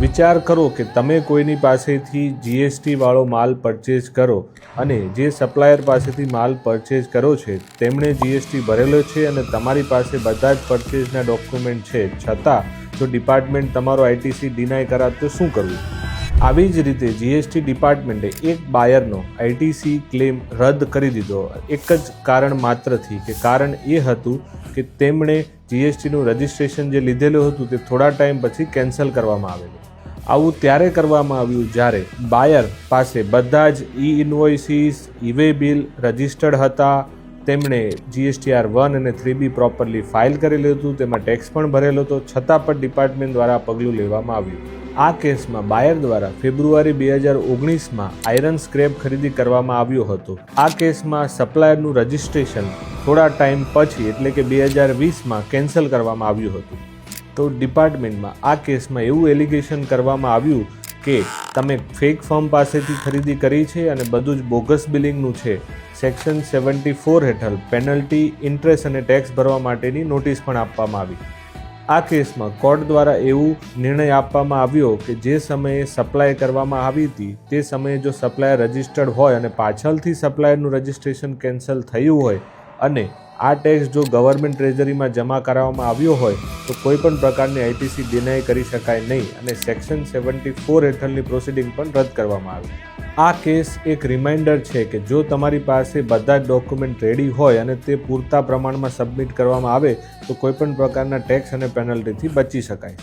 વિચાર કરો કે તમે કોઈની પાસેથી જીએસટી વાળો માલ પરચેઝ કરો અને જે સપ્લાયર પાસેથી માલ પરચેઝ કરો છે તેમણે જીએસટી ભરેલો છે અને તમારી પાસે બધા જ પરચેઝના ડોક્યુમેન્ટ છે, છતાં જો ડિપાર્ટમેન્ટ તમારો આઈટીસી ડિનાય કરાવે તો શું કરવું? આવી જ રીતે જીએસટી ડિપાર્ટમેન્ટે એક બાયરનો આઈટીસી ક્લેમ રદ કરી દીધો એક જ કારણ માત્રથી કે કારણ એ હતું કે તેમણે જીએસટીનું રજિસ્ટ્રેશન જે લીધેલું હતું તે થોડા ટાઈમ પછી કેન્સલ કરવામાં આવેલું. આવું ત્યારે કરવામાં આવ્યું જ્યારે બાયર પાસે બધા જ ઇન્વોઇસીસ, ઈ-વે બિલ રજિસ્ટર્ડ હતા, તેમણે GSTR 1 અને 3B પ્રોપરલી ફાઇલ કરેલું હતું, તેમાં ટેક્સ પણ ભરેલો હતો, છતાં પણ ડિપાર્ટમેન્ટ દ્વારા પગલું લેવામાં આવ્યું. આ કેસમાં બાયર દ્વારા ફેબ્રુઆરી 2019માં આયરન સ્ક્રેપ ખરીદી કરવામાં આવ્યો હતો. આ કેસમાં સપ્લાયરનું રજિસ્ટ્રેશન થોડા ટાઈમ પછી એટલે કે 2020માં કેન્સલ કરવામાં આવ્યું હતું. તો ડિપાર્ટમેન્ટમાં આ કેસમાં એવું એલિગેશન કરવામાં આવ્યું કે તમે ફેક ફર્મ પાસેથી ખરીદી કરી છે અને બધું જ બોગસ બિલિંગનું છે. સેક્શન 74 હેઠળ પેનલ્ટી, ઇન્ટરેસ્ટ અને ટેક્સ ભરવા માટેની નોટિસ પણ આપવામાં આવી. આ કેસમાં કોર્ટ દ્વારા એવું નિર્ણય આપવામાં આવ્યો કે જે સમયે સપ્લાય કરવામાં આવી હતી તે સમયે જો સપ્લાયર રજિસ્ટર્ડ હોય અને પાછળથી સપ્લાયરનું રજિસ્ટ્રેશન કેન્સલ થયું હોય અને આ ટેક્સ જો ગવર્મેન્ટ ટ્રેઝરીમાં જમા કરાવવામાં આવ્યો હોય તો કોઈ પણ પ્રકારની આઈટીસી ડિનાય કરી શકાય નહીં અને સેક્શન 74 હેઠળની પ્રોસિડિંગ પણ રદ કરવામાં આવી. આ કેસ એક રિમાઇન્ડર છે કે જો તમારી પાસે બધા જ ડોક્યુમેન્ટ રેડી હોય અને તે પૂરતા પ્રમાણમાં સબમિટ કરવામાં આવે તો કોઈપણ પ્રકારના ટેક્સ અને પેનલ્ટીથી બચી શકાય.